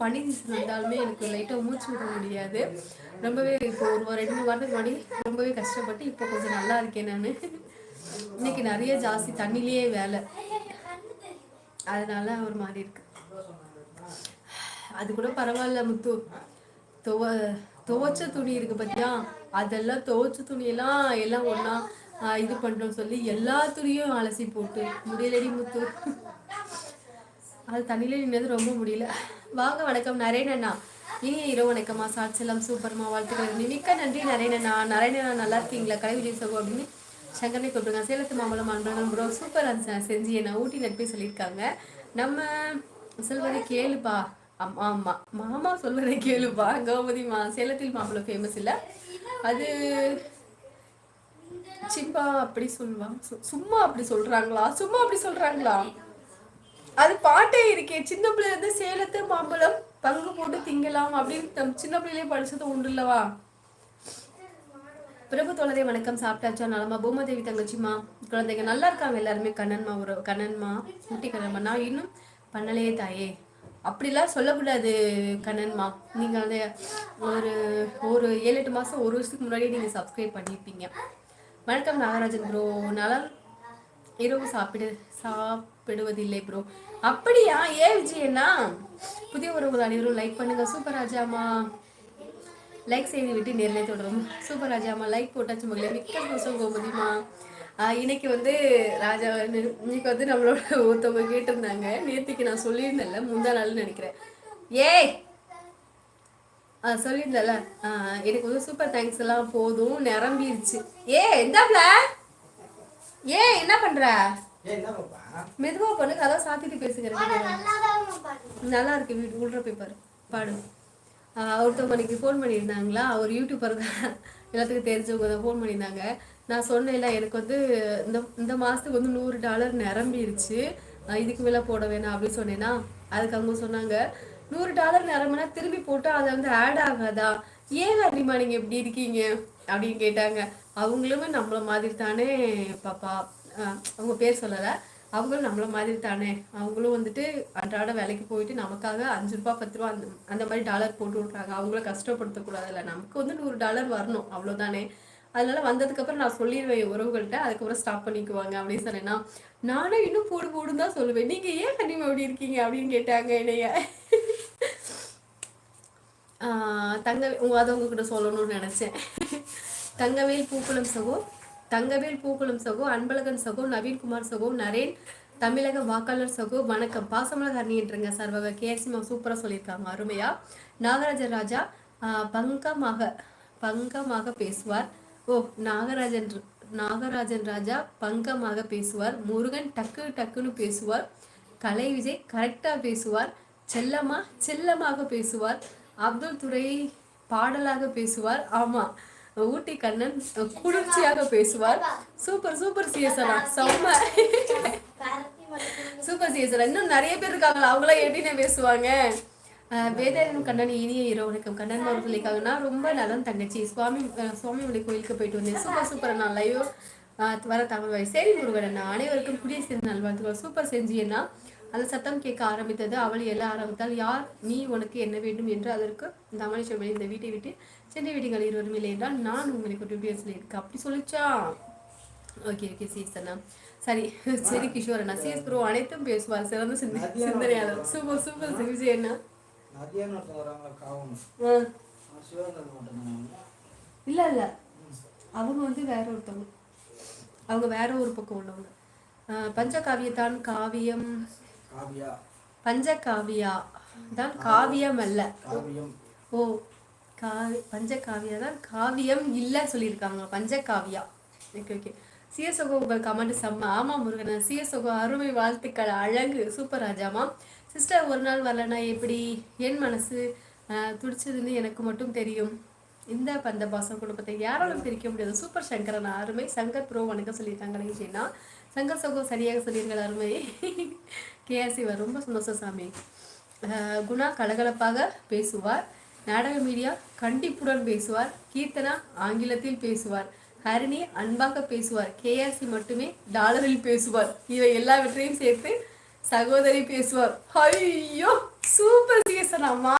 பனி சீசன் வந்தாலுமே எனக்கு லைட்டாக மூச்சு விட முடியாது. ரொம்பவே இப்போ ஒரு 2 வாரத்துக்கு முன்னாடி ரொம்பவே கஷ்டப்பட்டு இப்போ கொஞ்சம் நல்லா இருக்கேன் நான். இன்னைக்கு நிறைய ஜாஸ்தி தண்ணிலேயே வேலை, அதனால ஒரு மாதிரி இருக்கு. அது கூட பரவாயில்ல முத்து. துவைச்ச துணி இருக்கு பார்த்தியா, அதெல்லாம் துவைச்ச துணியெல்லாம் எல்லாம் ஒன்றா இது பண்ணுறோம் சொல்லி எல்லா துணியும் அலசி போட்டு முடியலடி முத்து. அது தண்ணியில நின்னது ரொம்ப முடியல. வாங்க, வணக்கம் நரேனண்ணா. இனிய இரவு வணக்கம்மா. சாட்சியெல்லாம் சூப்பர்மா, வாழ்த்துக்கள். மிக்க நன்றி நரேனண்ணா. நரேனண்ணா நல்லா இருக்கீங்களா? கலை விஜய் சகோ அப்படின்னு சங்கரனை கூப்பிடுங்க. சேலத்து மாம்பழம் அன்பழகன் ப்ரோ சூப்பர் செஞ்சு என்ன ஊட்டி நட்பே சொல்லியிருக்காங்க. நம்ம சொல்வதை கேளுப்பா. ஆமா மாமா சொல்வதை கேளுப்பா. கோமதிமா சேலத்தில் மாம்பழம் ஃபேமஸ் இல்லை, அது சிப்பா அப்படி சொல்லுவாங்க. சும்மா அப்படி சொல்றாங்களா? சும்மா அப்படி சொல்றாங்களா? அது பாட்டே இருக்கே, சின்ன பிள்ளைல இருந்து சேலத்து மாம்பழம் பங்கு போட்டு திங்கலாம் அப்படின்னு சின்ன பிள்ளையிலே படிச்சது உண்டு இல்லவா? பிரபு தோழரே வணக்கம். சாப்பிட்டாச்சா? நலமா? பூமாதேவி தங்கச்சிமா குழந்தைங்க நல்லா இருக்காங்க எல்லாருமே. கண்ணன்மா குட்டி கண்ணன்மா. நான் இன்னும் பண்ணலையே தாயே. அப்படிலாம் சொல்லக்கூடாது கண்ணன்மா. நீங்கள் வந்து ஒரு 7-8 மாதம் 1 வருஷத்துக்கு முன்னாடியே நீங்கள் சப்ஸ்கிரைப் பண்ணியிருப்பீங்க. வணக்கம் நாகராஜன் ப்ரோ. நலம் இரவு சாப்பிடுவதில்லை ப்ரோ. அப்படியா? ஏன் விஜயண்ணா? புதிய உறவுகள் அனைவரும் லைக் பண்ணுங்க. சூப்பர் ராஜாமா லைக் செய்து விட்டு நேரிலே தொடரும். சூப்பர் ராஜாமா லைக் போட்டாச்சு மகளே. மிக்க சந்தோஷம் கோமதிமா. இன்னைக்கு வந்து ராஜா இன்னைக்கு வந்து நம்மளோட ஒருத்தவங்க கேட்டிருந்தாங்க. நேற்றுக்கு நான் சொல்லியிருந்தேன்ல, முந்தா நாள்னு நினைக்கிறேன். ஏய் சொல்லியிருந்தல, எனக்கு வந்து சூப்பர் தேங்க்ஸ் எல்லாம் போதும் நிரம்பிருச்சு. எந்தாப்ல என்ன பண்ற? மெதுவா பண்ணு, அதான் சாத்திட்டு பேசுகிறேன். நல்லா இருக்கு வீடு உள்ள பேப்பர் பாடு. ஒருத்தவங்க அன்னைக்கு ஃபோன் பண்ணியிருந்தாங்களா, ஒரு யூடியூபர் தான், எல்லாத்துக்கும் தெரிஞ்சவங்க தான் ஃபோன் பண்ணியிருந்தாங்க. நான் சொன்னேன்ல எனக்கு வந்து இந்த மாதத்துக்கு வந்து $100 நிரம்பிருச்சு, இதுக்கு மேலே போட வேணாம் அப்படின்னு சொன்னேன்னா, அதுக்கு அவங்க சொன்னாங்க $100 நிரம்பினா திரும்பி போட்டால் அதை வந்து ஆட் ஆகாதா? ஏன் அதிகமா நீங்கள் எப்படி இருக்கீங்க அப்படின்னு கேட்டாங்க. அவங்களுமே நம்மள மாதிரி தானே பாப்பா, அவங்க பேர் சொல்லலை, அவங்களும் நம்மள மாதிரி தானே. அவங்களும் வந்துட்டு அன்றாட வேலைக்கு போயிட்டு நமக்காக $5 $10 அந்த மாதிரி டாலர் போட்டு விட்றாங்க. அவங்கள கஷ்டப்படுத்தக்கூடாதுல்ல, நமக்கு வந்து $100 வரணும் அவ்வளோதானே. அதனால வந்ததுக்கப்புறம் நான் சொல்லிடுவேன் உறவுகள்கிட்ட, அதுக்கப்புறம் ஸ்டாப் பண்ணிக்குவாங்க அப்படின்னு சொன்னேன்னா, நானும் இன்னும் போடுன்னு தான் சொல்லுவேன். நீங்கள் ஏன் கண்டிப்பாக எப்படி இருக்கீங்க அப்படின்னு கேட்டாங்க என்னைய. அதை உங்ககிட்ட சொல்லணும்னு நினச்சேன். தங்கவேல் பூக்குளம் சகோ, அன்பழகன் சகோ, நவீன்குமார் சகோ, நரேன் தமிழக வாக்காளர் சகோ வணக்கம். பாசமலர் அணின்றங்க சர்வக கேசிமா சூப்பராக சொல்லியிருக்காங்க, அருமையா. நாகராஜன் ராஜா பங்கமாக பேசுவார். நாகராஜன் ராஜா பங்கமாக பேசுவார். முருகன் டக்குன்னு பேசுவார். கலை விஜய் கரெக்டா பேசுவார். செல்லமாக பேசுவார். அப்துல் துரை பாடலாக பேசுவார். ஆமா, ஊட்டி கண்ணன் குளிர்ச்சியாக பேசுவார். சூப்பர் சிஎஸ்ஆர் செம்ம சூப்பர் சிஎஸ்ஆர். இன்னும் நிறைய பேர் இருக்காங்களா, அவங்களாம் எப்படின்னு பேசுவாங்க. வேதாரண்யம் கண்ணன் இனிய இரவு வணக்கம். கண்ணன் அவர்கள் சொல்லியிருக்காங்கன்னா ரொம்ப நலம் தங்கச்சி. சுவாமிமலை கோயிலுக்கு போயிட்டு வந்தேன். சூப்பர் நான் லைவ் வர தமிழ் சரி முருகன் அனைவருக்கும் குடியரசு நல்வாழ்த்துக்கள். சூப்பர் செஞ்சியன்னா. அந்த சத்தம் கேட்க ஆரம்பித்தது. அவள் எல்ல ஆரம்பித்தால், யார் நீ, உனக்கு என்ன வேண்டும் என்று. அதற்கு தமிழ் இந்த வீட்டை விட்டு சென்னை வீடுகள் இருவரும் இல்லை என்றால் நான் உங்களுக்கு ஒரு சொல்லியிருக்கேன் அப்படி சொல்லிச்சா. ஓகே சீசனா சரி கிஷோர் அண்ணா. சிஎஸ் ப்ரோ அனைத்தும் பேசுவார். சிறந்த சிந்தனையாளர். சூப்பர் விஜய் அண்ணா. இல்ல அவங்க வந்து வேற ஒருத்தவங்க, அவங்க வேற ஒரு பக்கம் உள்ளவங்க. பஞ்சகாவியத்தான் காவியம், பஞ்சகாவியா தான் காவியம் அல்ல. ஓ பஞ்சகாவியா தான் காவியம் இல்லை சொல்லியிருக்காங்க. பஞ்சகாவியா. ஓகே சிஎஸ்ஓகோ உங்கள் கமெண்ட் செம்ம. ஆமா முருகன் சிஎஸ்ஓகோ அருமை வாழ்த்துக்கள். அழகு சூப்பர் ராஜாமா. சிஸ்டர் ஒரு நாள் வரலன்னா எப்படி? என் மனசு துடிச்சதுன்னு எனக்கு மட்டும் தெரியும். இந்த பந்த பாசம் குடும்பத்தை யாராலும் பிரிக்க முடியாது. சூப்பர் சங்கரன் அருமை. சங்கர் ப்ரோ வணக்கம் சொல்லியிருக்காங்க நினைச்சேன்னா. சங்கர் சகோ சரியாக சொல்லியிருங்கள் அருமை. கேஆர்சி ரொம்ப சந்தோஷம் சாமி. குணா கலகலப்பாக பேசுவார். நாடக மீடியா கண்டிப்புடன் பேசுவார். கீர்த்தனா ஆங்கிலத்தில் பேசுவார். ஹரிணி அன்பாக பேசுவார். கேஆர்சி மட்டுமே டாலரில் பேசுவார். இவை எல்லாவற்றையும் சேர்த்து சகோதரி பேசுவார். ஐயோ சூப்பர் சீசன் அம்மா.